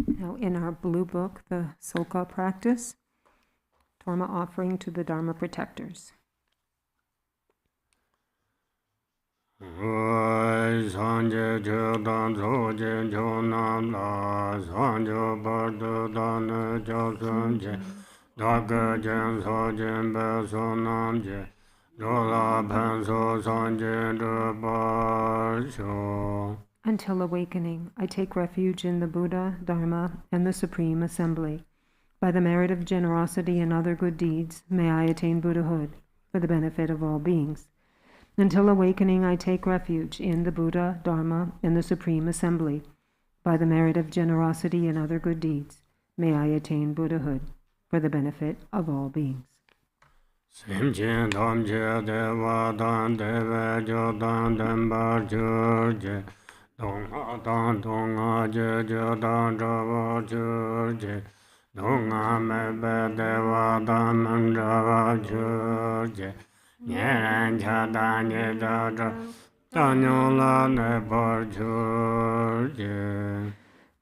Now, in our blue book, the Sölkha practice, Torma offering to the Dharma protectors. Until awakening, I take refuge in the Buddha, Dharma, and the Supreme Assembly. By the merit of generosity and other good deeds, may I attain Buddhahood for the benefit of all beings. Until awakening, I take refuge in the Buddha, Dharma, and the Supreme Assembly. By the merit of generosity and other good deeds, may I attain Buddhahood for the benefit of all beings.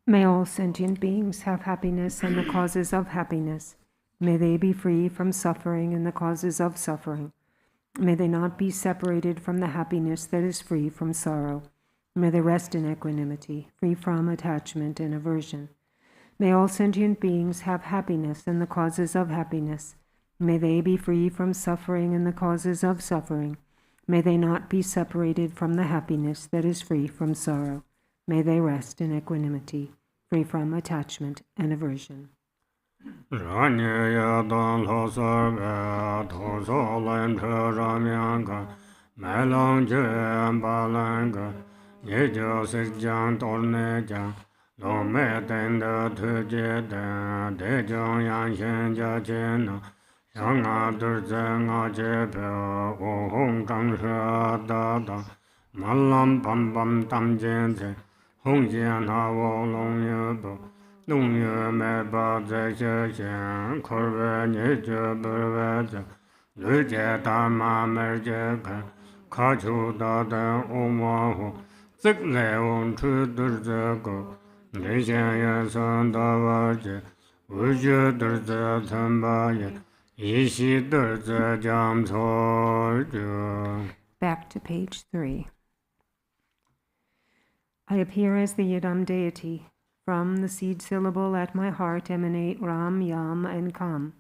May all sentient beings have happiness and the causes of happiness. May they be free from suffering and the causes of suffering. May they not be separated from the happiness that is free from sorrow. May they rest in equanimity, free from attachment and aversion. May all sentient beings have happiness and the causes of happiness. May they be free from suffering and the causes of suffering. May they not be separated from the happiness that is free from sorrow. May they rest in equanimity, free from attachment and aversion. Back to page 3. I appear as the Yidam deity. From the seed syllable at my heart emanate Ram, Yam, and Kam.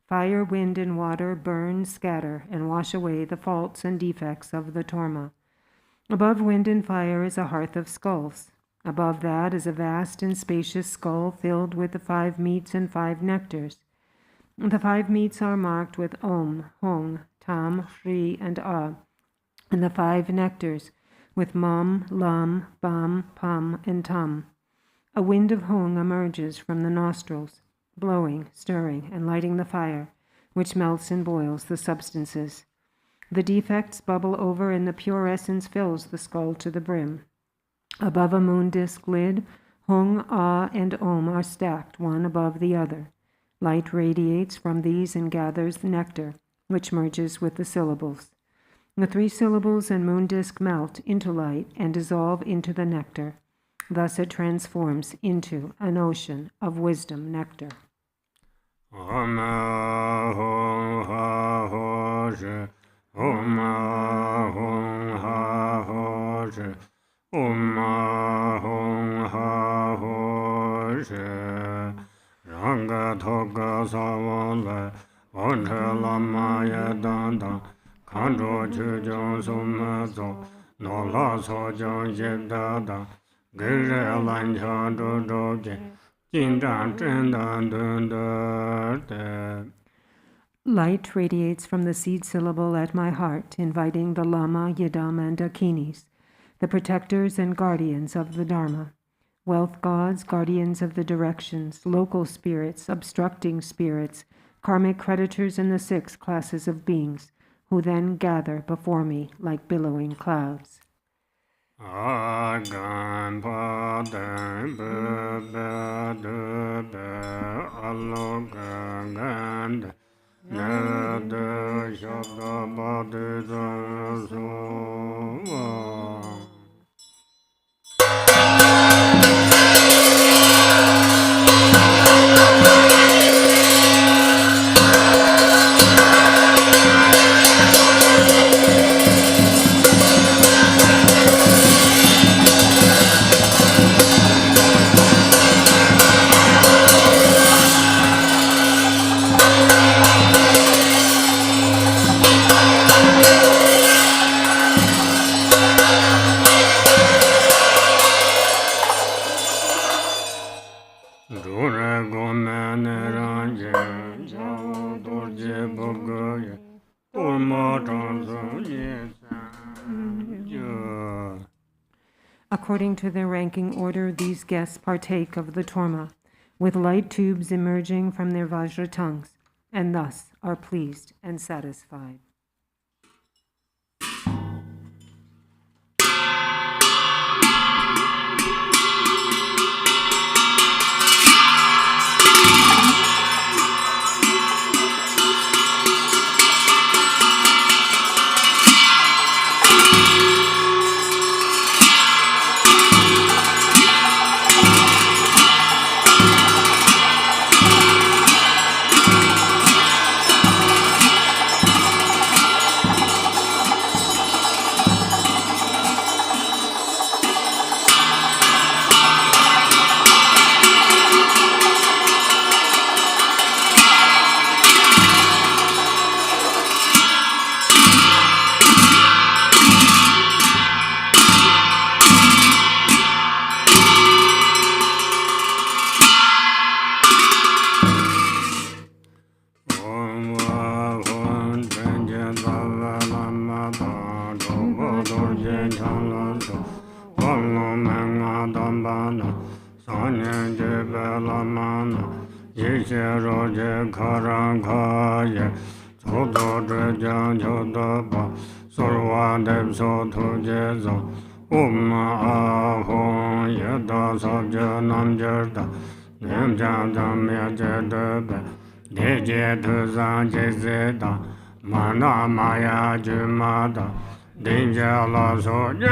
Fire, wind, and water burn, scatter, and wash away the faults and defects of the Torma. Above wind and fire is a hearth of skulls. Above that is a vast and spacious skull filled with the 5 meats and 5 nectars. The 5 meats are marked with Om, Hong, Tam, Shri, and Ah, and the 5 nectars with Mam, Lam, Bam, Pam, and Tam. A wind of Hong emerges from the nostrils, blowing, stirring, and lighting the fire, which melts and boils the substances. The defects bubble over and the pure essence fills the skull to the brim. Above a moon disk lid, Hong, Ah, and Om are stacked one above the other. Light radiates from these and gathers the nectar, which merges with the syllables. The 3 syllables and moon disk melt into light and dissolve into the nectar. Thus it transforms into an ocean of wisdom nectar. Om Hong Ha Ho Shi, Om Hong Ha Ho Shi, Om Hong Ha Ho Shi. Ranga Thoka Savala, Vancha Lama Yadanda, Kanjo Chujong Sumazo, Nola Sojong Yedada, Gere Lancha Dodoge, Jinjan Chendan Dunderde. Light radiates from the seed syllable at my heart, inviting the Lama, Yidam, and Dakinis, the protectors and guardians of the Dharma. Wealth gods, guardians of the directions, local spirits, obstructing spirits, karmic creditors, and the 6 classes of beings, who then gather before me like billowing clouds. According to their ranking order, these guests partake of the Torma, with light tubes emerging from their Vajra tongues, and thus are pleased and satisfied. Samana, Yishe Roje Karan Kaya, Soto Drejan Chodaba, Sorwa Deb Soto Jezo, Ahon Yada Sabja Namjerda, Nemjada Mejadebe, Deje Tuzan Jezeda, Mana Maya Jumada, Dinja La Soja,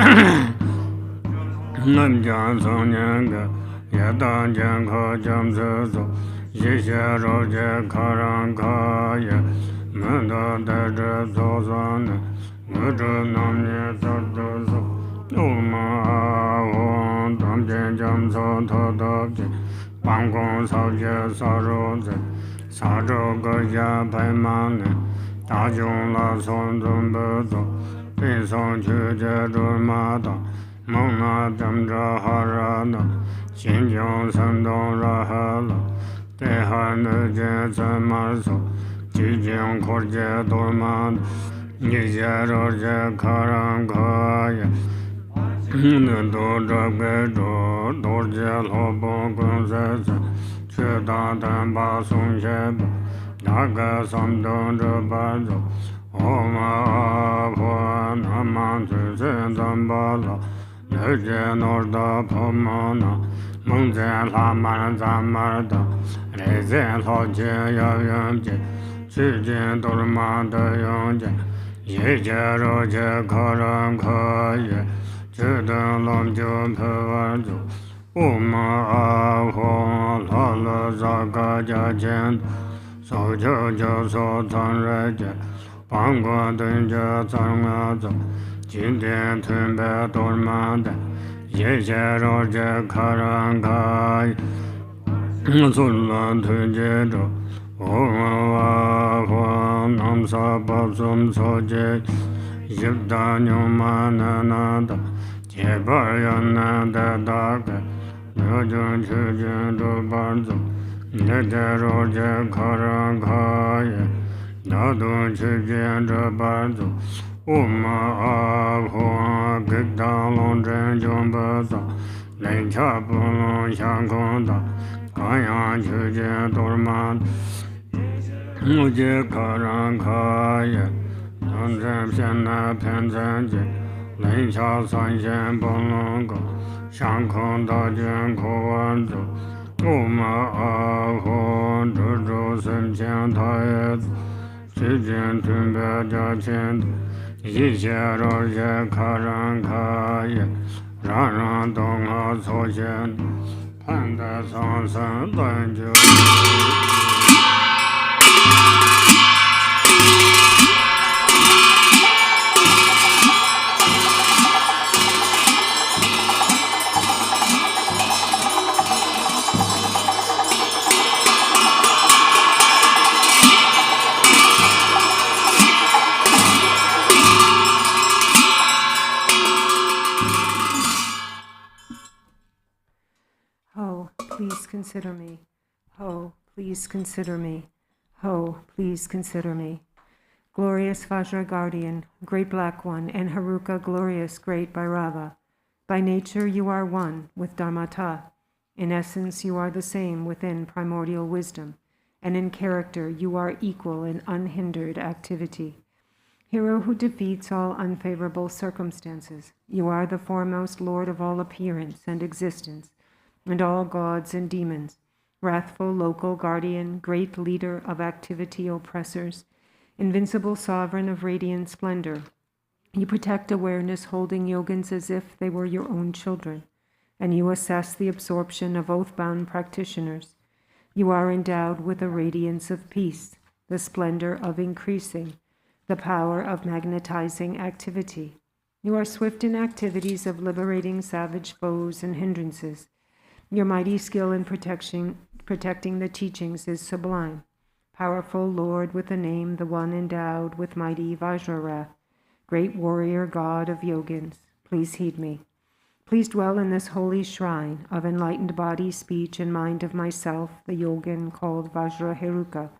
Namjan Sonyanga, Yadan Janko Jamzo, Yisha Roja Karan Kaya, Manda Deja Zozana, Mudu Namya Sardozo, Ahon Damjan Jamso Todabje, Bangong Sabja Saroze, Saro Goja Paimane, Tajong La Son Zumbezo, Pinson Chuja Durmada, Mona Damja Harana, Xinjiang Sandong Rahala, Tehan Jen Marso, Jijing Korja Torma, Nisha Roja Karan Kaya, Doja Gejo, Dorja Lobo Gonzesa, Cheda Damba Sung Sheba, Naga Samdong Jabazo, Oma Hua Naman Tenzin Zambala, Leje Norda Pomana, Mungzen Lama Zamada, Lezen Hoje Yavyanje, Chijin Torma De Yonje, Yeje Roje Karan Kaya, Chiden Lomjo Pevajo, Oma Hua Lala Zaka Jajen, Sojo Jo So Tan Reje, Bangwa Dunja Zangazo, Jindian Tunbe Tormanda, Yeje Roje Karan Kai, Zulan Tunjedo, Oma Hua Namsa Babsum Soje, Yibda Nyumana Nada, Jebarayana Daga, Nujun Chujun Dubarzo, Nede Roje Karan Kaya, Nadun Chujun Dubarzo, Uma Ahua Gigdalon Drenjun Baza, Lencha Pulon Shankonda, Kayan Chujun Torman, Muje Karan Kaya, Tenzin Piana Tenzin, Lencha Sanshan Bolongo, Shankon Dajun Kowanzo, Uma Ahua Juju Senchen Tayet, Chijin Tunbe Jachin, Yishe Roje Karan Kaya, Raran Dongha Soshen, Panda Sansan Danju. Ho, please consider me. Ho, please consider me. Ho, please consider me. Glorious Vajra Guardian, Great Black One, and Haruka Glorious Great Bhairava. By nature you are one with Dharmata. In essence you are the same within primordial wisdom, and in character you are equal in unhindered activity. Hero who defeats all unfavorable circumstances, you are the foremost Lord of all appearance and existence, and all gods and demons, wrathful local guardian, great leader of activity oppressors, invincible sovereign of radiant splendor. You protect awareness, holding yogins as if they were your own children, and you assess the absorption of oath-bound practitioners. You are endowed with a radiance of peace, the splendor of increasing, the power of magnetizing activity. You are swift in activities of liberating savage foes and hindrances. Your mighty skill in protecting the teachings is sublime. Powerful Lord with a name, the one endowed with mighty Vajra, great warrior God of yogins, please heed me. Please dwell in this holy shrine of enlightened body, speech, and mind of myself, the yogin called Vajra Heruka.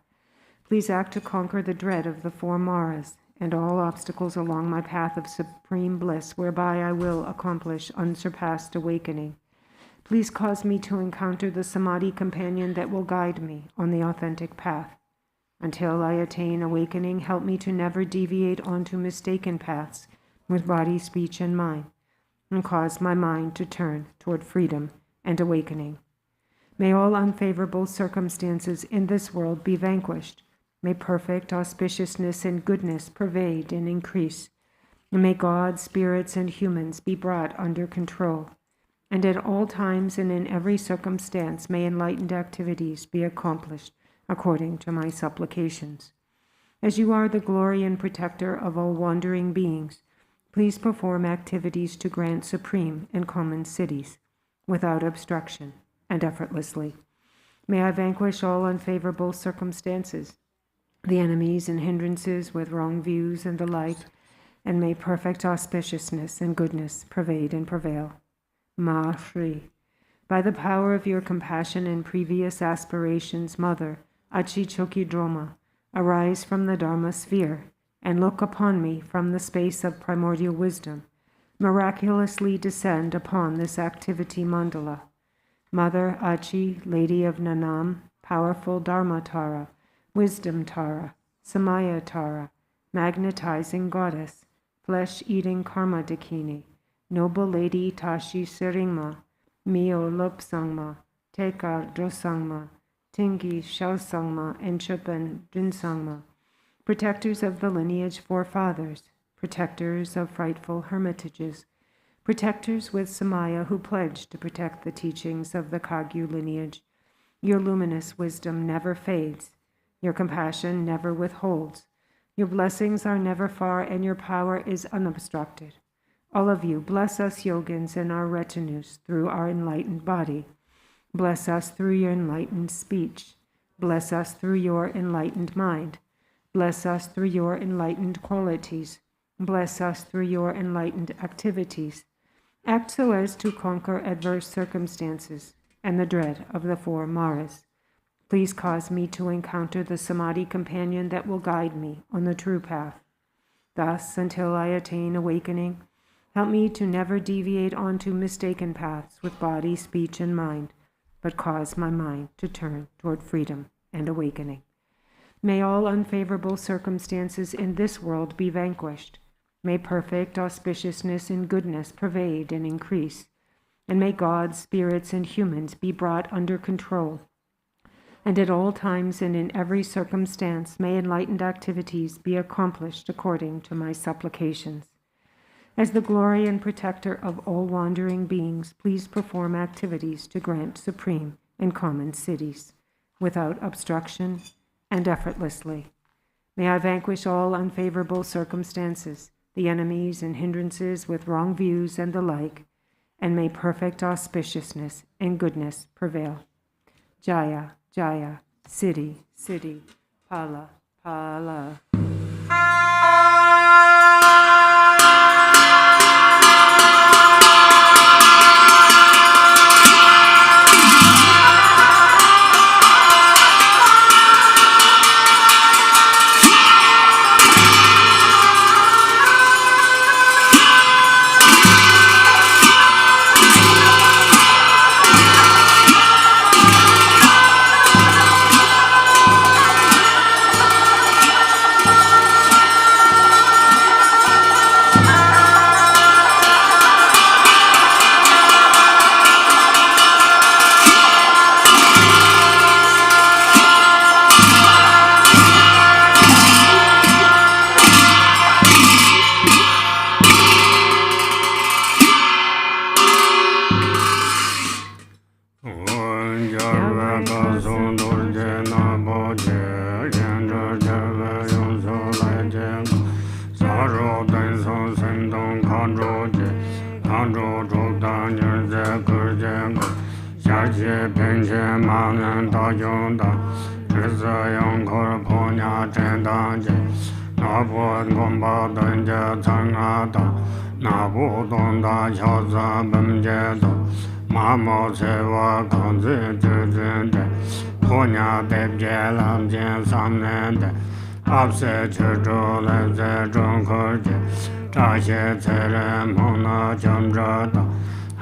Please act to conquer the dread of the four Maras and all obstacles along my path of supreme bliss, whereby I will accomplish unsurpassed awakening. please cause me to encounter the samadhi companion that will guide me on the authentic path. Until I attain awakening, help me to never deviate onto mistaken paths with body, speech, and mind, and cause my mind to turn toward freedom and awakening. May all unfavorable circumstances in this world be vanquished. May perfect auspiciousness and goodness pervade and increase. And may God, spirits, and humans be brought under control. And at all times and in every circumstance may enlightened activities be accomplished according to my supplications. As you are the glory and protector of all wandering beings, please perform activities to grant supreme and common cities without obstruction and effortlessly. May I vanquish all unfavorable circumstances, the enemies and hindrances with wrong views and the like, and may perfect auspiciousness and goodness pervade and prevail. Ma Shri. By the power of your compassion and previous aspirations, Mother, Achi Choki Droma, arise from the Dharma sphere and look upon me from the space of primordial wisdom. Miraculously descend upon this activity mandala. Mother Achi, Lady of Nanam, powerful Dharma Tara, Wisdom Tara, Samaya Tara, magnetizing goddess, flesh-eating Karma Dakini, noble Lady Tashi Seringma, Mio Lopsangma, Teka Drosangma, Tingi Shaosangma, and Chupan Drinsangma, protectors of the lineage forefathers, protectors of frightful hermitages, protectors with Samaya who pledged to protect the teachings of the Kagyu lineage. Your luminous wisdom never fades, your compassion never withholds, your blessings are never far, and your power is unobstructed. All of you, bless us yogins and our retinues through our enlightened body. Bless us through your enlightened speech. Bless us through your enlightened mind. Bless us through your enlightened qualities. Bless us through your enlightened activities. Act so as to conquer adverse circumstances and the dread of the four Maras. Please cause me to encounter the samadhi companion that will guide me on the true path. Thus, until I attain awakening, help me to never deviate onto mistaken paths with body, speech, and mind, but cause my mind to turn toward freedom and awakening. May all unfavorable circumstances in this world be vanquished. May perfect auspiciousness and goodness pervade and increase. And may God, spirits, and humans be brought under control. And at all times and in every circumstance may enlightened activities be accomplished according to my supplications. As the glory and protector of all wandering beings, please perform activities to grant supreme and common cities, without obstruction and effortlessly. May I vanquish all unfavorable circumstances, the enemies and hindrances with wrong views and the like, and may perfect auspiciousness and goodness prevail. Jaya, Jaya, Siddhi, Siddhi, Pala, Pala.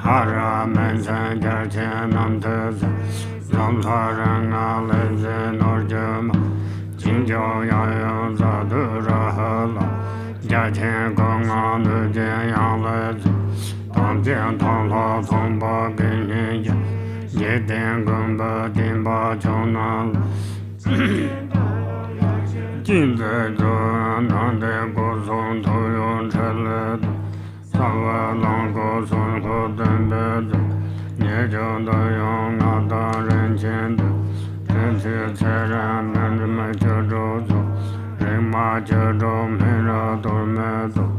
Hara Mensen Gerchen Namtes, Ramharanga Leze Norjama, Jinjo Yayo Zadura Hala, Gerchen Gonga Nujen Yang Leze, Tanjian Tangla Tongba Genyin, Yeden Gumba Dimba Chonal, Jinze Zhuan Nande Gozon Toyon Chelet, Sawa Lango Sun Ho Denbe, Nye Jiao Da Yong Na Da Ren Qian De, Ren Qi Ce Ren Men Zhi Me Jie Zhou Zhou, Ren Ma Jie Zhou Men Ra Torma Zhou,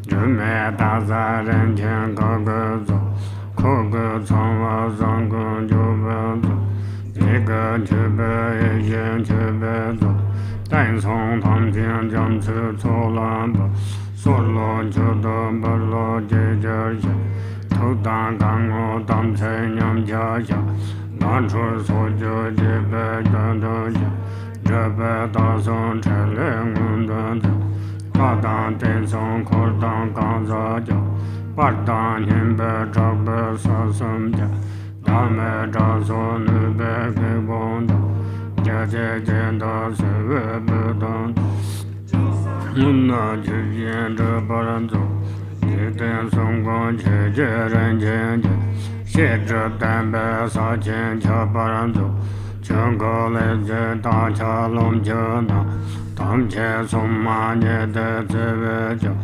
Zhi Me Da Za Ren Qian Ge Ge Zhou, Ko Ge Cang Wa Zhang Ge Jiu Be Zhou, Jiga Qi Be Yi Xian Qi Be Zhou, Dan Song Tang Jian Jiang Qi Cu Lan Be, So Lo Qi De Be Lo Jie Jie Xia, Tou Dan Gang O Dam Cai Nyam Jia Xia, Dan Chu So Jie Jie Be Dan De Xia, Zhe Be Da Song Che Le Ngun Dan Zhe, Da Dan Den Song Ko Dan Gang Za Jia, Ba Dan Yin Be Zhak Be Sa Sam Jia, Da Me Zha So Nu Be Ge Bong Jia, Jie Jie Jie Da Se We Be Dan, Mun Na Qi Jian Zhe Ba Ran Zhou, Ji Den Song Guang Qi Jie Ren Qian Jie, Xie Zhe Dan Be Sa Qian Qia Ba Ran Zhou, Qian Ge Le Jie Da Qia Long Qia Na, Tam Qie Song Ma Nie De Zi We Jia,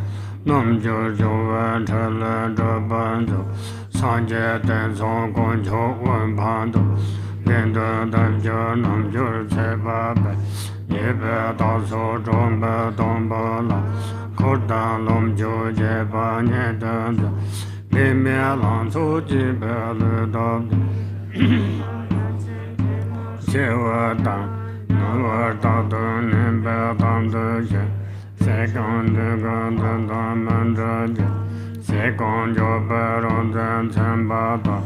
Nam Jiu Jiu We Che Le Zhe Ba Ran Zhou, San Jie Den Song Gong Qiu Wen Pan Dou, Lin De Dan Jie Nam Jiu Ce Ba Bei, Ye Be Da Su Zhong Be Dong Ba La, Ko Dan Lom Jiu Jie Ba Nie Den Zhe, Li Mie Lang Su Ji Be Lu Da Xie We Dan, Nu We Da De Nin Be Dan De Xie, Xie Gang De Ge De Da Men Zhe Jie, Xie Gang Jiu Be Rong Zhen Chen Ba Da,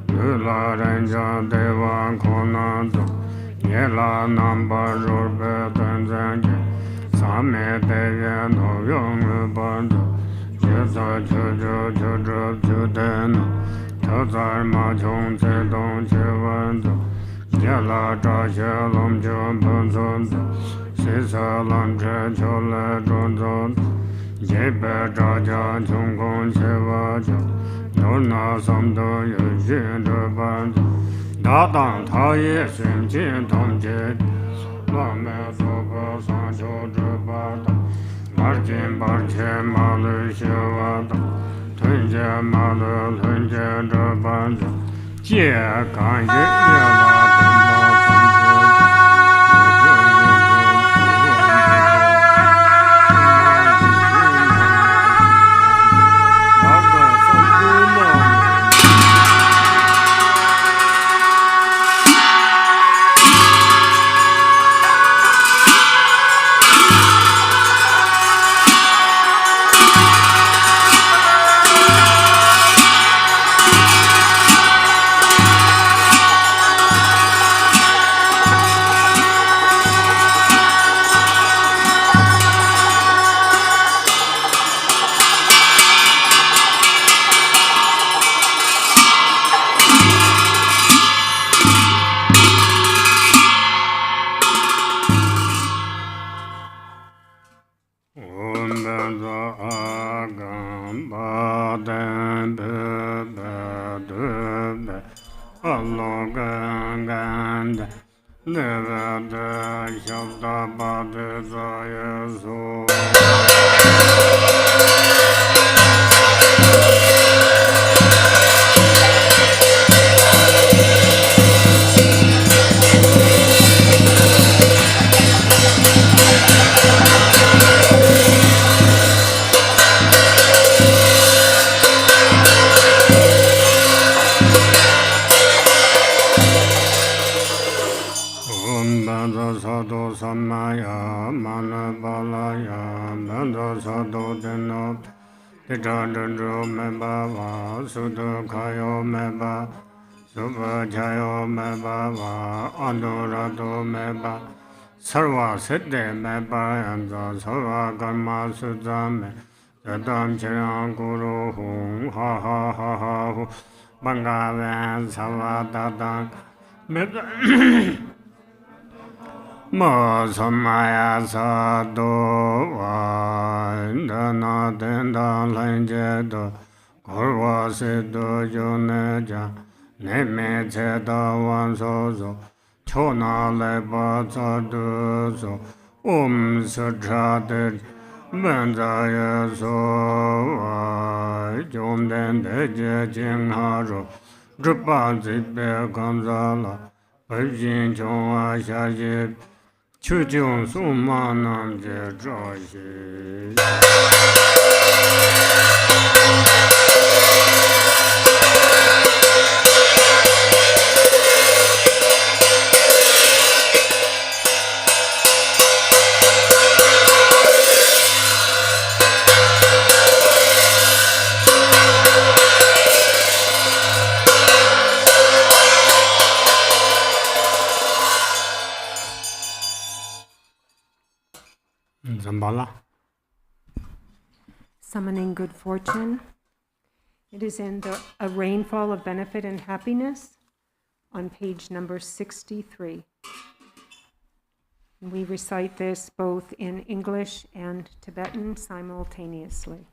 Lu La Ren Jia De Wan Ko Na Zhou, Ye La Nam Ba Ru Be Tenzin Jie, Sa Me De Ye No Yong Lu Ba Zhou, Ye Za Qi Zhu Qi Zhi Qi De Na, Tao Zai Ma Qiong Ce Dong Qi Wen Zhou, Ye La Zha Xie Long Qi Ben Zhou Zhou, Si Se Lan Zhe Qiu Le Zhou Zhou, Ye Be Zha Jia Qiong Gong Qi Wa Jiao, Nu Na Sam De Yu Xin Zhe Ban Zhou, Da Dang Ta Ye Xin Qin Tong Jie, Wa Me Su Pe San Qiu Zhi Ba Da, Bar Jin Bar Qie Ma Lu Xie Wa Da, Tun Jie Ma Lu Tun Jie Zhe Ban Zhou, Jie Gan Ye Ye La Zhen Ba San Sarva Siddhe Meba Yanza Sarva Karma Sudzame Yadam Chirang Guru Hum Ha Ha Ha Ha Hu Bangavan Savadadang Mo Samaya Sado Dana Denda Lanjedo Korwa Sido Yoneja Neme Cheda Wansozo Chona Leba Zaduzo Sajade Benzaya So Jonden Deje Jingharo Drupa Zibe Gonzala Bajin Chongwa Shaji Chujung Sumanam Je Joshi Zambala. Summoning good fortune. It is in A Rainfall of Benefit and Happiness on page number 63. And we recite this both in English and Tibetan simultaneously.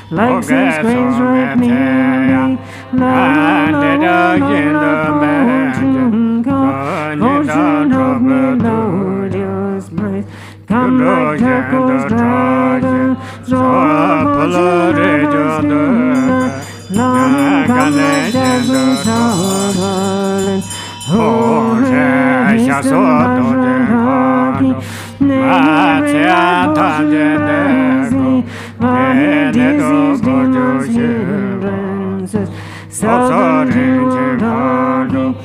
like six grains ripe nearly, Lama, portion of melodious praise. Come like Taco's dragon, Lama, come like Taco's Harlan. Oh, Haki, disease, demons, hindrances, suffering, darkly,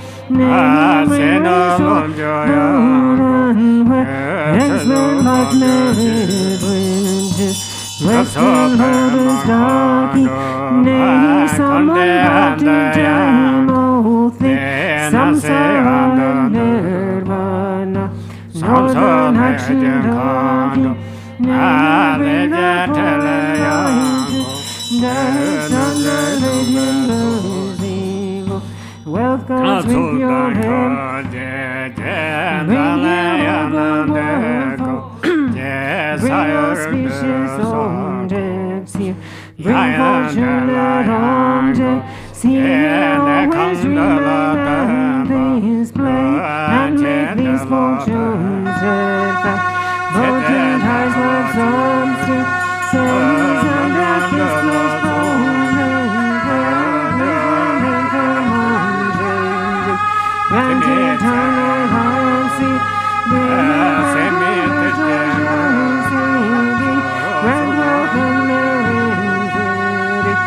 excellent like merit witches, Western lotus darky, nay, someone time, old thing, samsara nirvana, northern Hakshindarki, wealth comes with your head. Bring your species objects here. Bring fortune at object. See always remember this play and make these fortunes effect. Potent eyes love substance. Says and that kiss place granted eternal mercy, grant wealth and merit,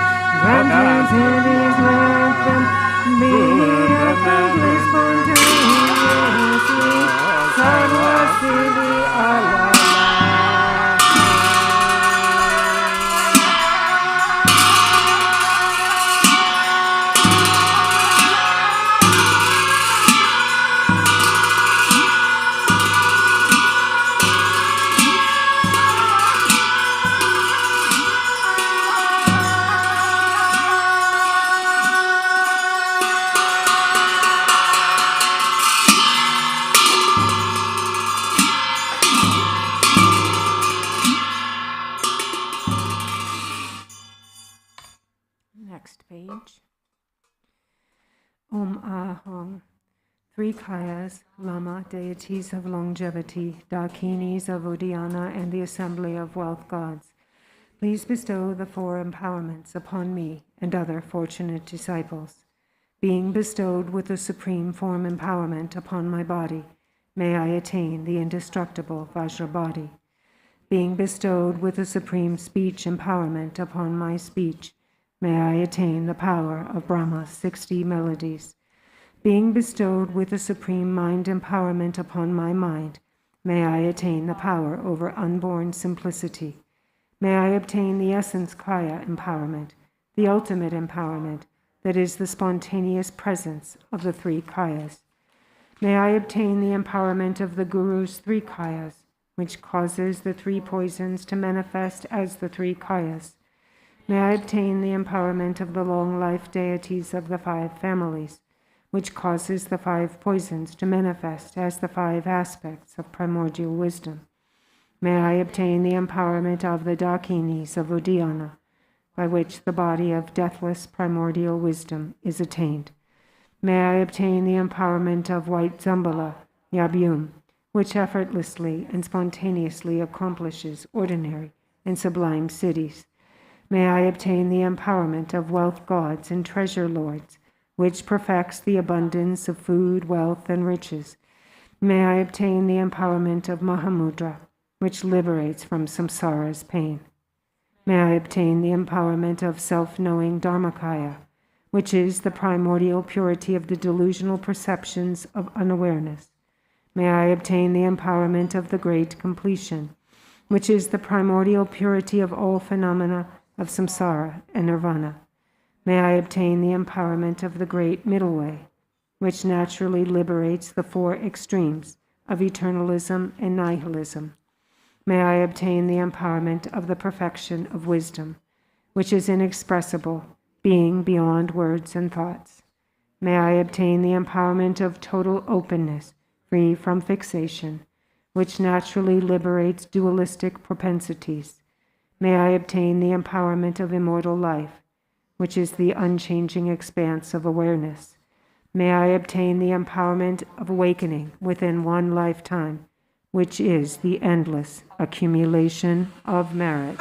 grant utilities, let them be accomplished spontaneously, Sarvasiti Allah. Next page. Ahong. Three Kayas, Lama, deities of longevity, Dakinis of Uddiyana, and the assembly of wealth gods. Please bestow the four empowerments upon me and other fortunate disciples. Being bestowed with the supreme form empowerment upon my body, may I attain the indestructible Vajra body. Being bestowed with the supreme speech empowerment upon my speech, may I attain the power of Brahma's 60 melodies. Being bestowed with the supreme mind empowerment upon my mind, may I attain the power over unborn simplicity. May I obtain the essence Kaya empowerment, the ultimate empowerment, that is the spontaneous presence of the three Kayas. May I obtain the empowerment of the Guru's three Kayas, which causes the three poisons to manifest as the three Kayas. May I obtain the empowerment of the long-life deities of the five families, which causes the five poisons to manifest as the five aspects of primordial wisdom. May I obtain the empowerment of the Dakinis of Uddiyana, by which the body of deathless primordial wisdom is attained. May I obtain the empowerment of white Zambala, Yabyum, which effortlessly and spontaneously accomplishes ordinary and sublime cities. May I obtain the empowerment of wealth gods and treasure lords, which perfects the abundance of food, wealth, and riches. May I obtain the empowerment of Mahamudra, which liberates from samsara's pain. May I obtain the empowerment of self-knowing Dharmakaya, which is the primordial purity of the delusional perceptions of unawareness. May I obtain the empowerment of the great completion, which is the primordial purity of all phenomena of samsara and nirvana. May I obtain the empowerment of the great middle way, which naturally liberates the four extremes of eternalism and nihilism. May I obtain the empowerment of the perfection of wisdom, which is inexpressible, being beyond words and thoughts. May I obtain the empowerment of total openness, free from fixation, which naturally liberates dualistic propensities. May I obtain the empowerment of immortal life, which is the unchanging expanse of awareness. May I obtain the empowerment of awakening within one lifetime, which is the endless accumulation of merit.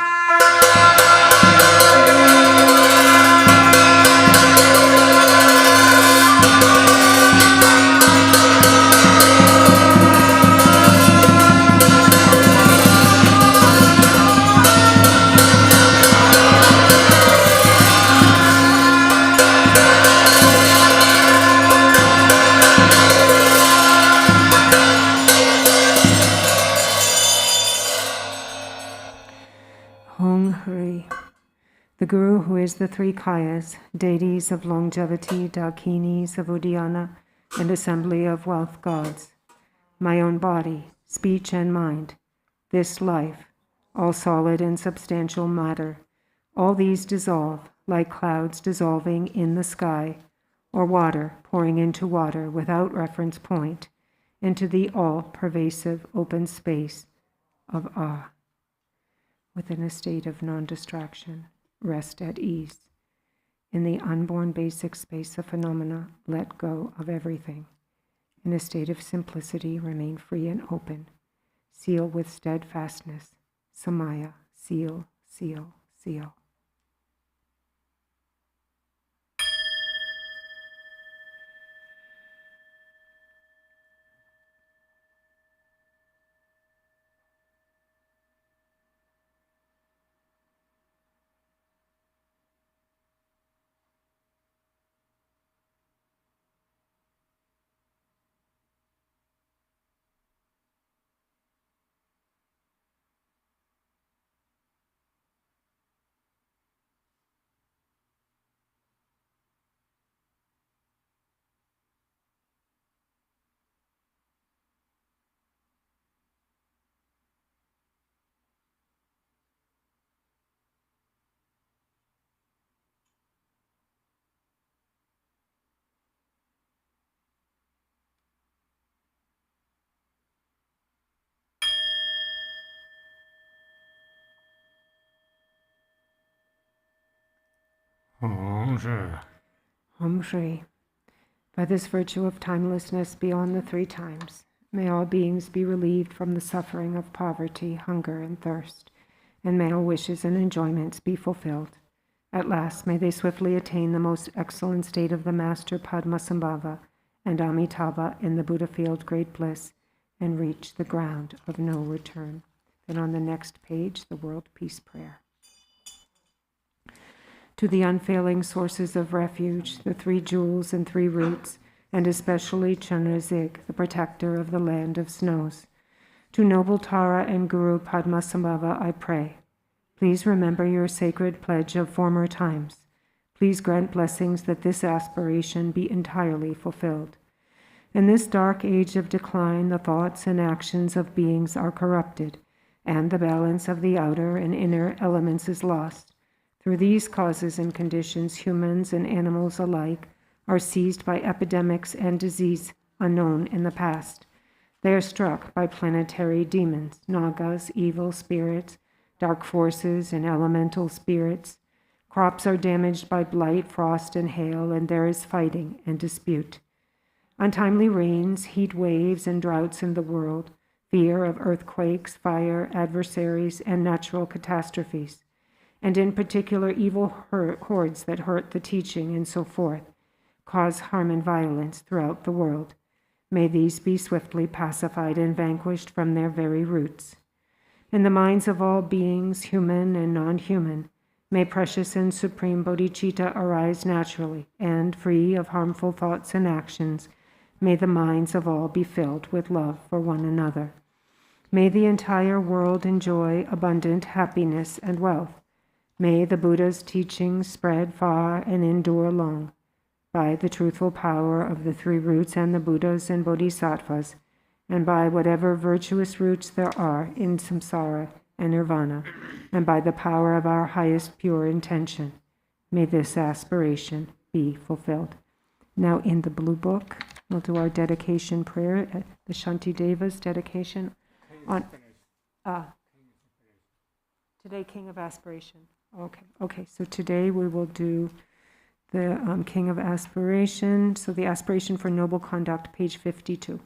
The Guru, who is the three Kayas, deities of longevity, Dakinis of Uddiyana, and assembly of wealth gods, my own body, speech and mind, this life, all solid and substantial matter, all these dissolve like clouds dissolving in the sky, or water pouring into water without reference point, into the all-pervasive open space of awe. Within a state of non-distraction, rest at ease. In the unborn basic space of phenomena, let go of everything. In a state of simplicity, remain free and open. Seal with steadfastness. Samaya, seal, seal, seal. Om Shri. By this virtue of timelessness beyond the three times, may all beings be relieved from the suffering of poverty, hunger, and thirst, and may all wishes and enjoyments be fulfilled. At last, may they swiftly attain the most excellent state of the Master Padmasambhava and Amitabha in the Buddha field great bliss, and reach the ground of no return. Then on the next page, the World Peace Prayer. To the unfailing sources of refuge, the three jewels and three roots, and especially Chunrazig, the protector of the land of snows. To noble Tara and Guru Padmasambhava I pray. Please remember your sacred pledge of former times. Please grant blessings that this aspiration be entirely fulfilled. In this dark age of decline, the thoughts and actions of beings are corrupted, and the balance of the outer and inner elements is lost. Through these causes and conditions, humans and animals alike are seized by epidemics and disease unknown in the past. They are struck by planetary demons, nagas, evil spirits, dark forces, and elemental spirits. Crops are damaged by blight, frost, and hail, and there is fighting and dispute. Untimely rains, heat waves, and droughts in the world, fear of earthquakes, fire, adversaries, and natural catastrophes, and in particular evil hordes that hurt the teaching and so forth, cause harm and violence throughout the world. May these be swiftly pacified and vanquished from their very roots. In the minds of all beings, human and non-human, may precious and supreme bodhicitta arise naturally, and, free of harmful thoughts and actions, may the minds of all be filled with love for one another. May the entire world enjoy abundant happiness and wealth. May the Buddha's teachings spread far and endure long. By the truthful power of the three roots and the Buddhas and Bodhisattvas, and by whatever virtuous roots there are in samsara and nirvana, and by the power of our highest pure intention, may this aspiration be fulfilled. Now in the blue book, we'll do our dedication prayer, the Shanti Deva's dedication on Today, King of Aspiration. Okay. So today we will do the King of Aspiration. So the Aspiration for Noble Conduct, page 52,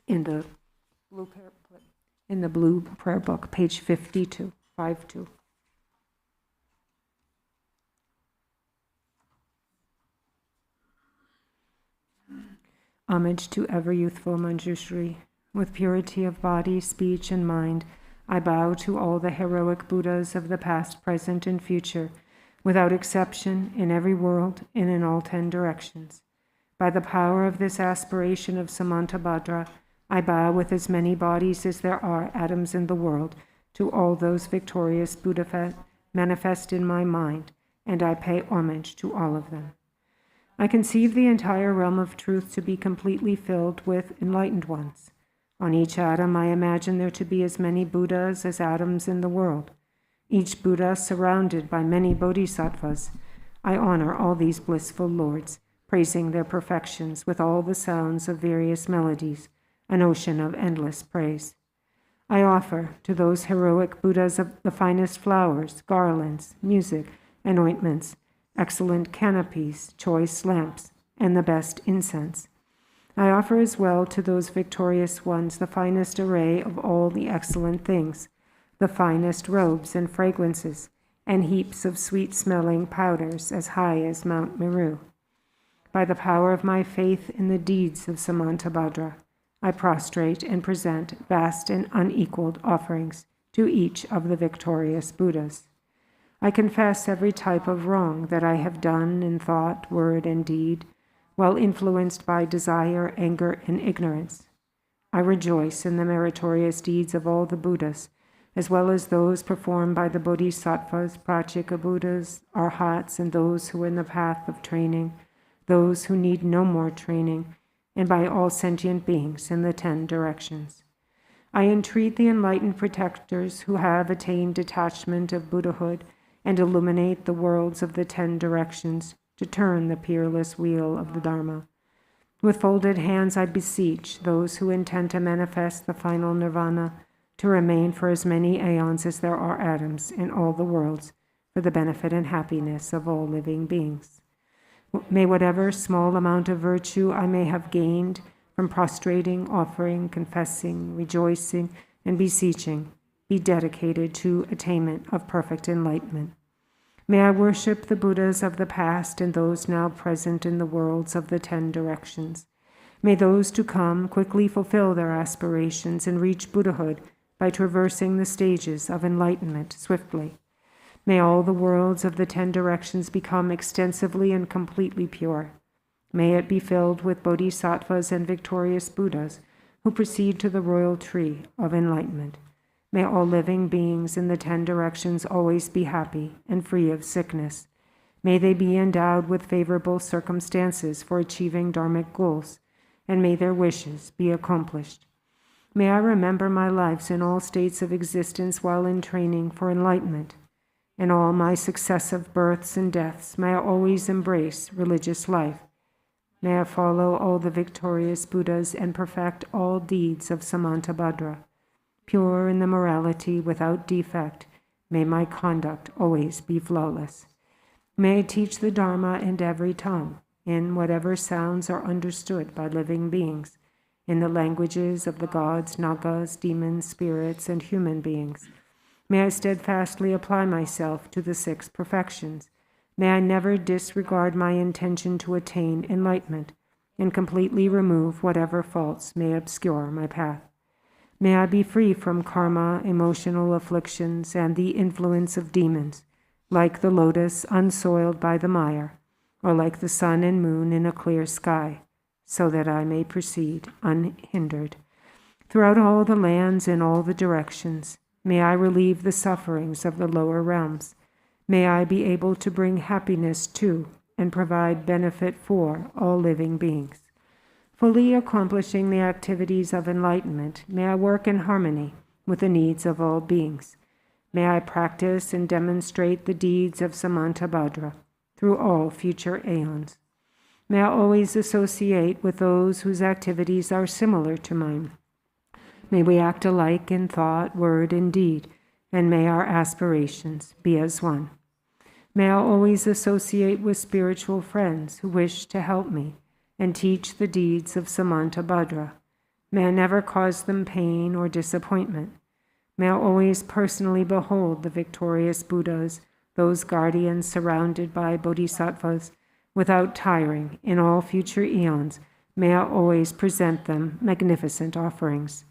in the blue prayer book, page 52, 52. Homage to ever youthful Manjushri. With purity of body, speech, and mind, I bow to all the heroic Buddhas of the past, present, and future, without exception, in every world and in all 10 directions. By the power of this aspiration of Samantabhadra, I bow with as many bodies as there are atoms in the world to all those victorious Buddha manifest in my mind, and I pay homage to all of them. I conceive the entire realm of truth to be completely filled with enlightened ones. On each atom, I imagine there to be as many Buddhas as atoms in the world. Each Buddha surrounded by many bodhisattvas. I honor all these blissful lords, praising their perfections with all the sounds of various melodies, an ocean of endless praise. I offer to those heroic Buddhas of the finest flowers, garlands, music, and ointments, excellent canopies, choice lamps, and the best incense. I offer as well to those victorious ones the finest array of all the excellent things, the finest robes and fragrances, and heaps of sweet-smelling powders as high as Mount Meru. By the power of my faith in the deeds of Samantabhadra, I prostrate and present vast and unequaled offerings to each of the victorious Buddhas. I confess every type of wrong that I have done in thought, word, and deed, while influenced by desire, anger, and ignorance. I rejoice in the meritorious deeds of all the Buddhas, as well as those performed by the Bodhisattvas, Pratyeka Buddhas, Arhats, and those who are in the path of training, those who need no more training, and by all sentient beings in the 10 directions. I entreat the enlightened protectors who have attained detachment of Buddhahood and illuminate the worlds of the 10 directions to turn the peerless wheel of the Dharma. With folded hands I beseech those who intend to manifest the final nirvana to remain for as many aeons as there are atoms in all the worlds for the benefit and happiness of all living beings. May whatever small amount of virtue I may have gained from prostrating, offering, confessing, rejoicing, and beseeching be dedicated to attainment of perfect enlightenment. May I worship the Buddhas of the past and those now present in the worlds of the 10 directions. May those to come quickly fulfill their aspirations and reach Buddhahood by traversing the stages of enlightenment swiftly. May all the worlds of the 10 directions become extensively and completely pure. May it be filled with bodhisattvas and victorious Buddhas who proceed to the royal tree of enlightenment. May all living beings in the 10 directions always be happy and free of sickness. May they be endowed with favorable circumstances for achieving dharmic goals, and may their wishes be accomplished. May I remember my lives in all states of existence while in training for enlightenment. In all my successive births and deaths, may I always embrace religious life. May I follow all the victorious Buddhas and perfect all deeds of Samantabhadra. Pure in the morality without defect, may my conduct always be flawless. May I teach the Dharma in every tongue, in whatever sounds are understood by living beings, in the languages of the gods, nagas, demons, spirits, and human beings. May I steadfastly apply myself to the 6 perfections. May I never disregard my intention to attain enlightenment, and completely remove whatever faults may obscure my path. May I be free from karma, emotional afflictions, and the influence of demons, like the lotus unsoiled by the mire, or like the sun and moon in a clear sky, so that I may proceed unhindered. Throughout all the lands and all the directions, may I relieve the sufferings of the lower realms. May I be able to bring happiness to and provide benefit for all living beings. Fully accomplishing the activities of enlightenment, may I work in harmony with the needs of all beings. May I practice and demonstrate the deeds of Samantabhadra through all future aeons. May I always associate with those whose activities are similar to mine. May we act alike in thought, word, and deed, and may our aspirations be as one. May I always associate with spiritual friends who wish to help me and teach the deeds of Samantabhadra. May I never cause them pain or disappointment. May I always personally behold the victorious Buddhas, those guardians surrounded by bodhisattvas, without tiring. In all future eons, may I always present them magnificent offerings.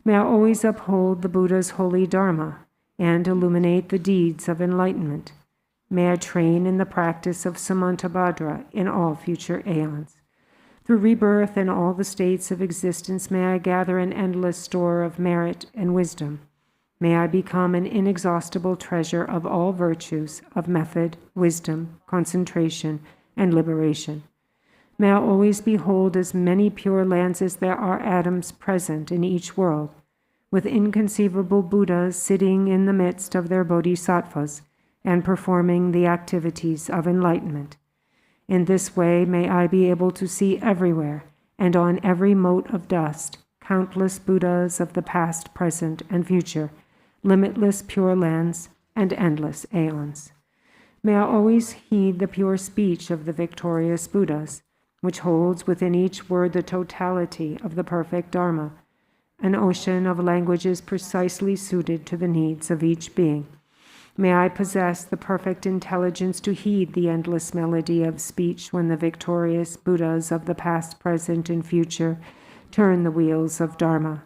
May I always uphold the Buddha's holy Dharma and illuminate the deeds of enlightenment. May I train in the practice of Samantabhadra in all future aeons. Through rebirth and all the states of existence, may I gather an endless store of merit and wisdom. May I become an inexhaustible treasure of all virtues of method, wisdom, concentration, and liberation. May I always behold as many pure lands as there are atoms present in each world, with inconceivable Buddhas sitting in the midst of their bodhisattvas and performing the activities of enlightenment. In this way, may I be able to see everywhere and on every mote of dust countless Buddhas of the past, present, and future, limitless pure lands, and endless aeons. May I always heed the pure speech of the victorious Buddhas, which holds within each word the totality of the perfect Dharma, an ocean of languages precisely suited to the needs of each being. May I possess the perfect intelligence to heed the endless melody of speech when the victorious Buddhas of the past, present, and future turn the wheels of Dharma.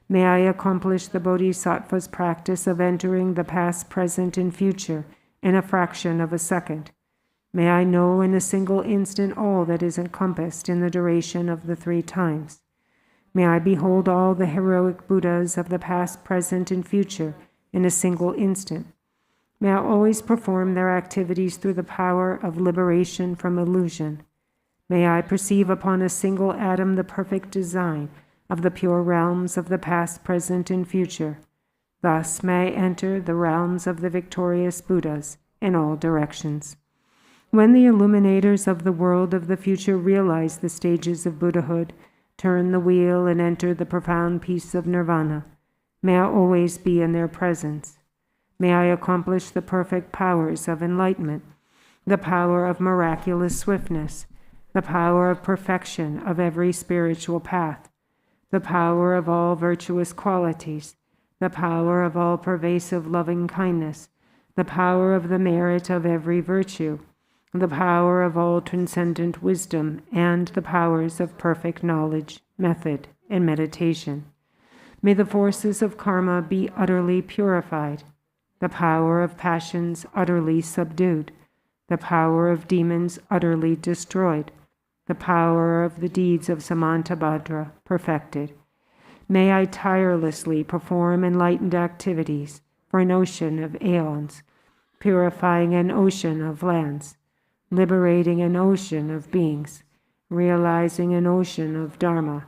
May I accomplish the Bodhisattva's practice of entering the past, present, and future in a fraction of a second. May I know in a single instant all that is encompassed in the duration of the 3 times. May I behold all the heroic Buddhas of the past, present, and future in a single instant. May I always perform their activities through the power of liberation from illusion. May I perceive upon a single atom the perfect design of the pure realms of the past, present, and future. Thus may I enter the realms of the victorious Buddhas in all directions. When the illuminators of the world of the future realize the stages of Buddhahood, turn the wheel, and enter the profound peace of nirvana, may I always be in their presence. May I accomplish the perfect powers of enlightenment, the power of miraculous swiftness, the power of perfection of every spiritual path, the power of all virtuous qualities, the power of all pervasive loving kindness, the power of the merit of every virtue, the power of all transcendent wisdom, and the powers of perfect knowledge, method, and meditation. May the forces of karma be utterly purified, the power of passions utterly subdued, the power of demons utterly destroyed, the power of the deeds of Samantabhadra perfected. May I tirelessly perform enlightened activities for an ocean of aeons, purifying an ocean of lands, liberating an ocean of beings, realizing an ocean of Dharma,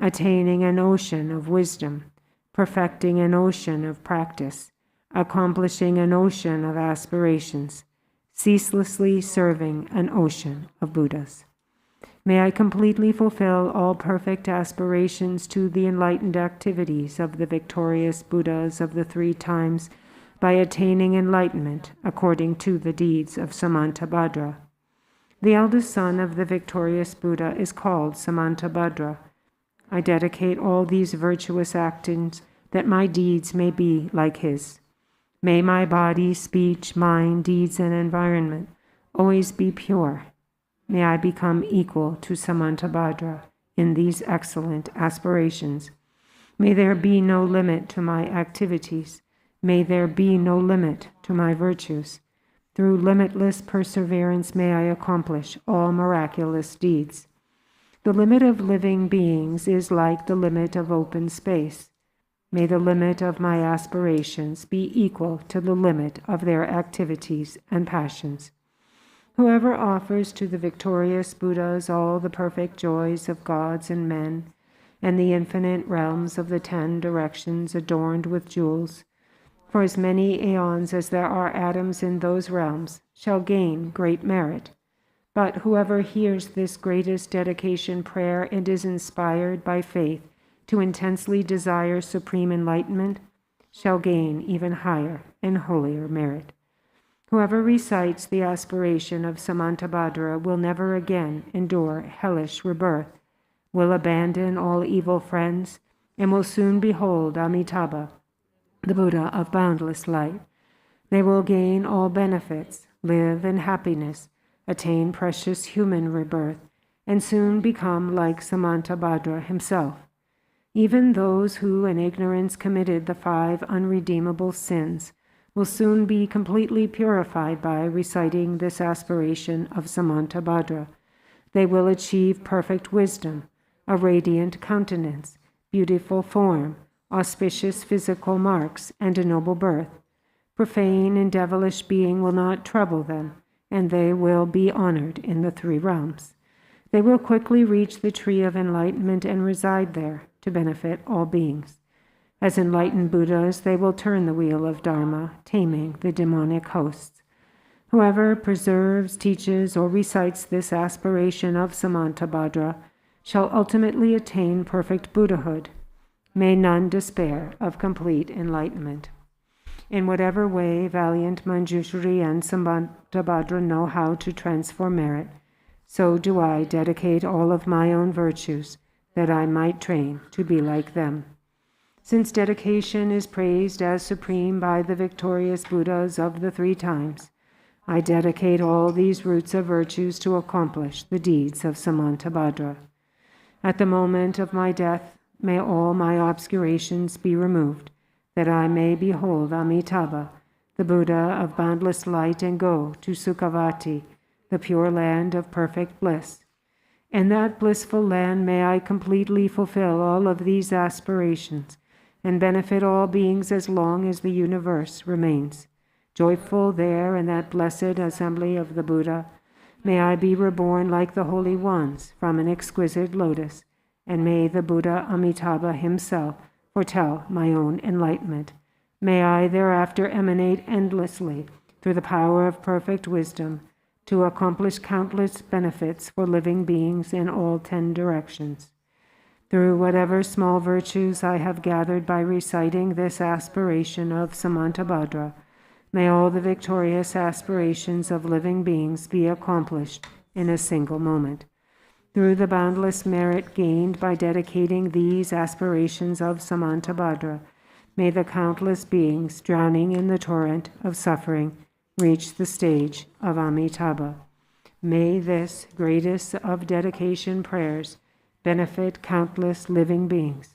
attaining an ocean of wisdom, perfecting an ocean of practice, accomplishing an ocean of aspirations, ceaselessly serving an ocean of Buddhas. May I completely fulfill all perfect aspirations to the enlightened activities of the victorious Buddhas of the 3 times by attaining enlightenment according to the deeds of Samantabhadra. The eldest son of the victorious Buddha is called Samantabhadra. I dedicate all these virtuous actions that my deeds may be like his. May my body, speech, mind, deeds, and environment always be pure. May I become equal to Samantabhadra in these excellent aspirations. May there be no limit to my activities. May there be no limit to my virtues. Through limitless perseverance may I accomplish all miraculous deeds. The limit of living beings is like the limit of open space. May the limit of my aspirations be equal to the limit of their activities and passions. Whoever offers to the victorious Buddhas all the perfect joys of gods and men, and the infinite realms of the 10 directions adorned with jewels, for as many aeons as there are atoms in those realms, shall gain great merit. But whoever hears this greatest dedication prayer and is inspired by faith to intensely desire supreme enlightenment, shall gain even higher and holier merit. Whoever recites the aspiration of Samantabhadra will never again endure hellish rebirth, will abandon all evil friends, and will soon behold Amitabha, the Buddha of boundless light. They will gain all benefits, live in happiness, attain precious human rebirth, and soon become like Samantabhadra himself. Even those who in ignorance committed the 5 unredeemable sins will soon be completely purified by reciting this aspiration of Samantabhadra. They will achieve perfect wisdom, a radiant countenance, beautiful form, auspicious physical marks, and a noble birth. Profane and devilish being will not trouble them, and they will be honored in the 3 realms. They will quickly reach the tree of enlightenment and reside there to benefit all beings. As enlightened Buddhas, they will turn the wheel of Dharma, taming the demonic hosts. Whoever preserves, teaches, or recites this aspiration of Samantabhadra shall ultimately attain perfect Buddhahood. May none despair of complete enlightenment. In whatever way valiant Manjushri and Samantabhadra know how to transform merit, so do I dedicate all of my own virtues, that I might train to be like them. Since dedication is praised as supreme by the victorious Buddhas of the 3 times, I dedicate all these roots of virtues to accomplish the deeds of Samantabhadra. At the moment of my death, may all my obscurations be removed, that I may behold Amitabha, the Buddha of boundless light, and go to Sukhavati, the pure land of perfect bliss. In that blissful land may I completely fulfill all of these aspirations and benefit all beings as long as the universe remains. Joyful there in that blessed assembly of the Buddha, may I be reborn like the holy ones from an exquisite lotus, and may the Buddha Amitabha himself foretell my own enlightenment. May I thereafter emanate endlessly through the power of perfect wisdom to accomplish countless benefits for living beings in all 10 directions. Through whatever small virtues I have gathered by reciting this aspiration of Samantabhadra, may all the victorious aspirations of living beings be accomplished in a single moment. Through the boundless merit gained by dedicating these aspirations of Samantabhadra, may the countless beings drowning in the torrent of suffering reach the stage of Amitabha. May this greatest of dedication prayers benefit countless living beings.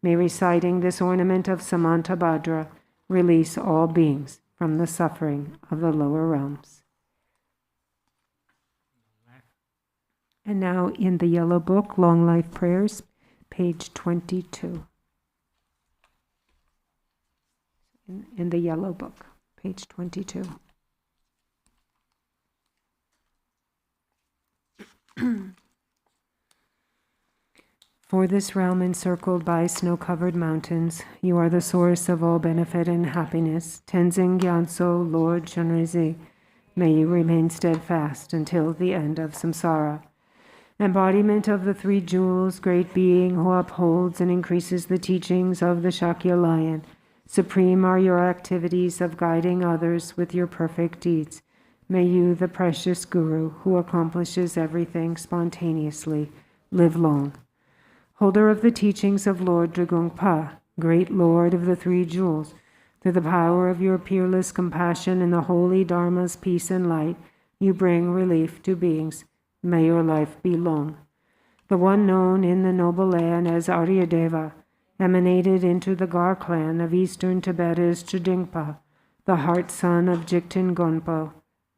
May reciting this ornament of Samantabhadra release all beings from the suffering of the lower realms. And now in the yellow book, Long Life Prayers, page 22. In the yellow book, page 22. For this realm encircled by snow-covered mountains, you are the source of all benefit and happiness. Tenzin Gyatso, Lord Chunrizi, may you remain steadfast until the end of samsara. Embodiment of the 3 jewels, great being who upholds and increases the teachings of the Shakya lion, supreme are your activities of guiding others with your perfect deeds. May you, the precious Guru, who accomplishes everything spontaneously, live long. Holder of the teachings of Lord Drigungpa, great Lord of the 3 jewels, through the power of your peerless compassion and the holy Dharma's peace and light, you bring relief to beings. May your life be long. The one known in the noble land as Aryadeva, emanated into the Gar clan of eastern Tibet as Chudingpa, the heart son of Jigten Gonpo.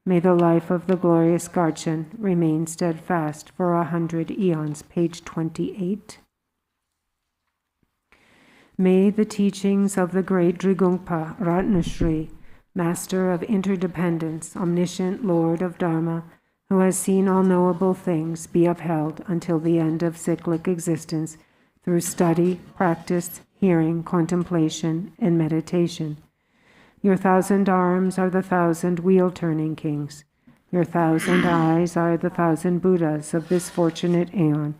May the life of the glorious Garchen remain steadfast for 100 eons. Page 28. May the teachings of the great Drigungpa Ratnashri, master of interdependence, omniscient Lord of Dharma, who has seen all knowable things, be upheld until the end of cyclic existence through study, practice, hearing, contemplation, and meditation. Your 1,000 arms are the 1,000 wheel-turning kings. Your 1,000 eyes are the 1,000 Buddhas of this fortunate aeon.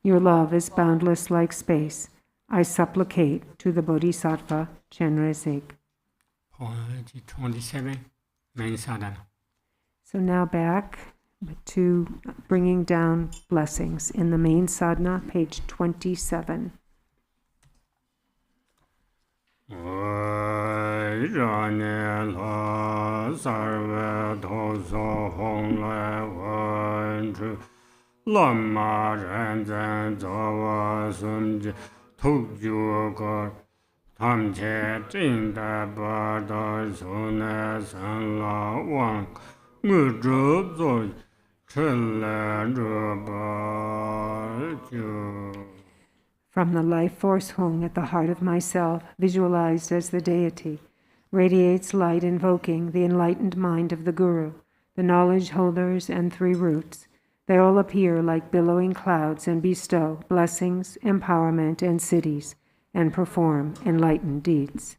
Your love is boundless like space. I supplicate to the Bodhisattva Chenre's sake. Page 27, main sadhana. So now back to bringing down blessings in the main sadhana, page 27. Lama Tenzin Sölkha Tujuga Tamche Jinda Bada Sune Sanla Wang Mudru Zoi Chile Ruba. From the life force hung at the heart of myself, visualized as the deity, radiates light invoking the enlightened mind of the Guru, the knowledge holders and three roots. They all appear like billowing clouds and bestow blessings, empowerment, and cities, and perform enlightened deeds.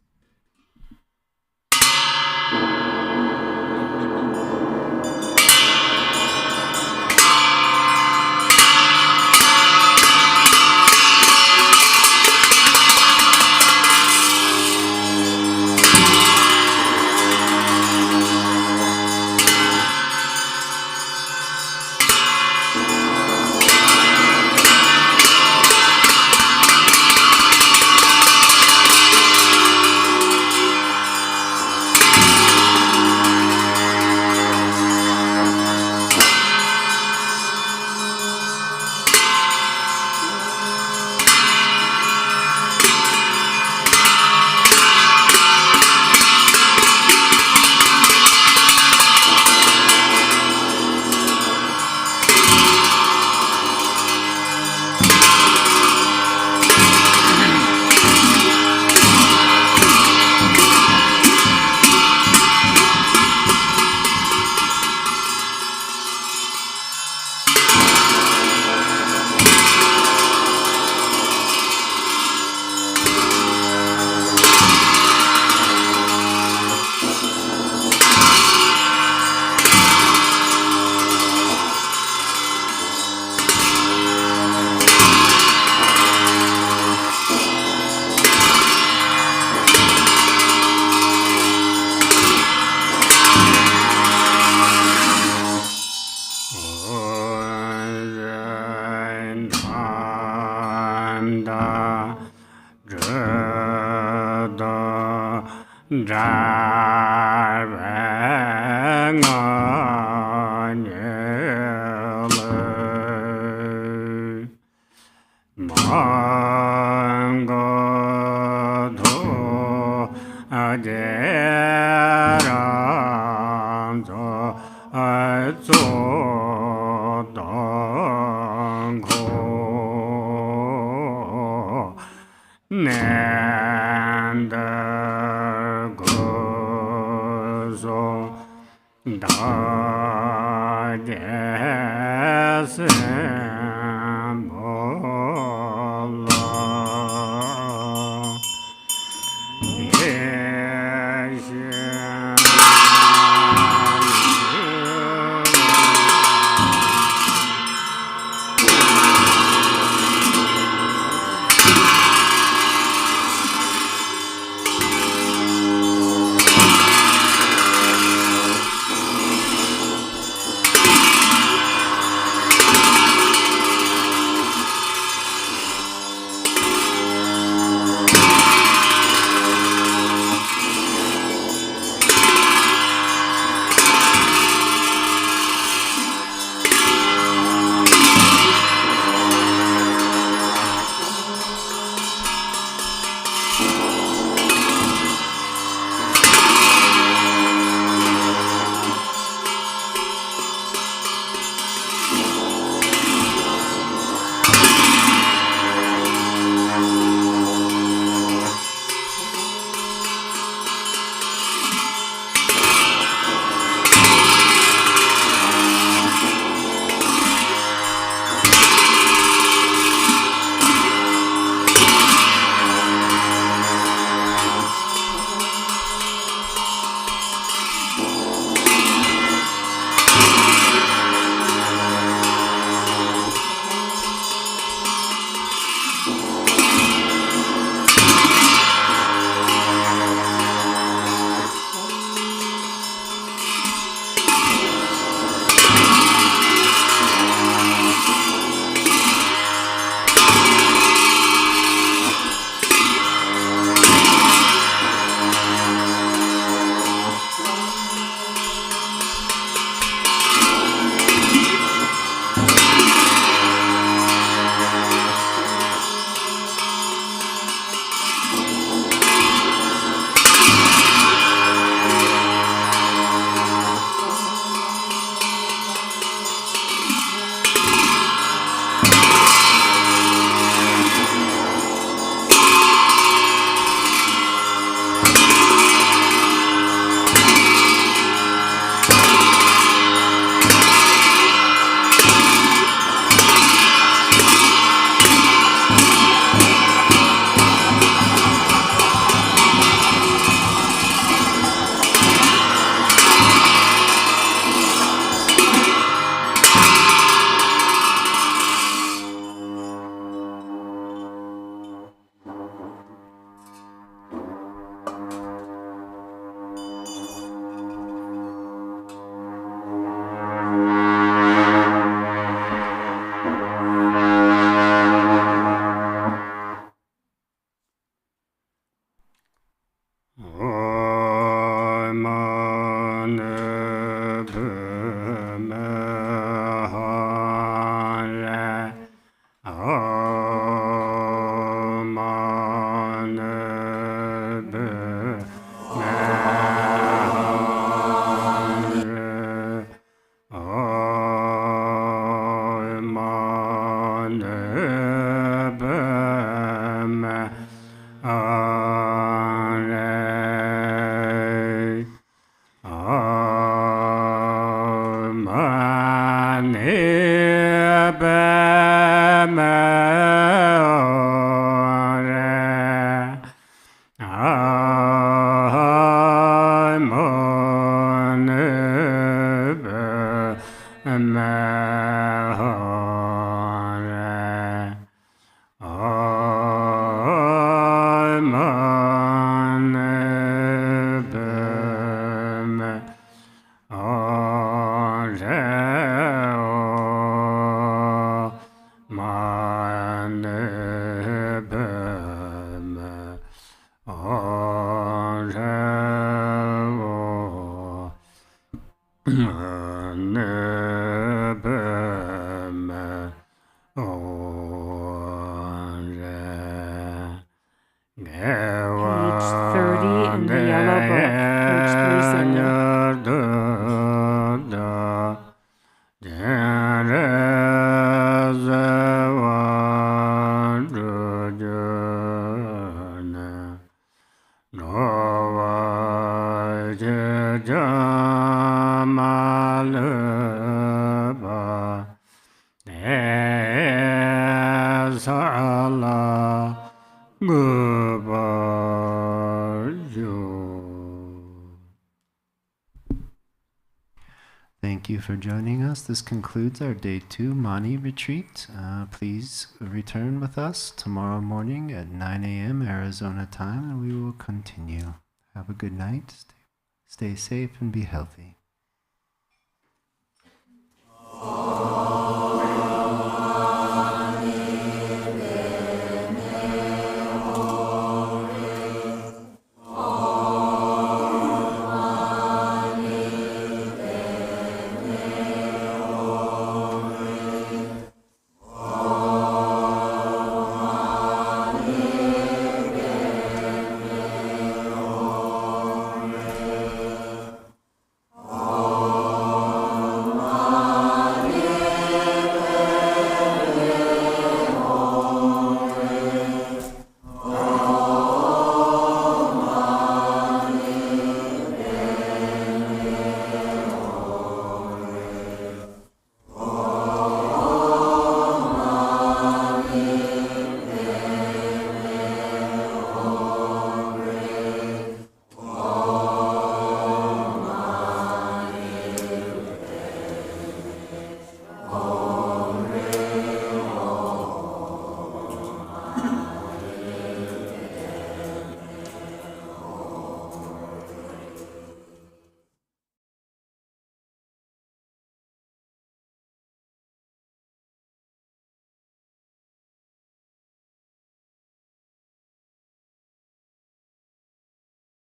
30 in the yellow book, page 370. Thank you for joining us. This concludes our Day 2 Mani retreat. Please return with us tomorrow morning at 9 a.m. Arizona time, and we will continue. Have a good night. Stay safe and be healthy.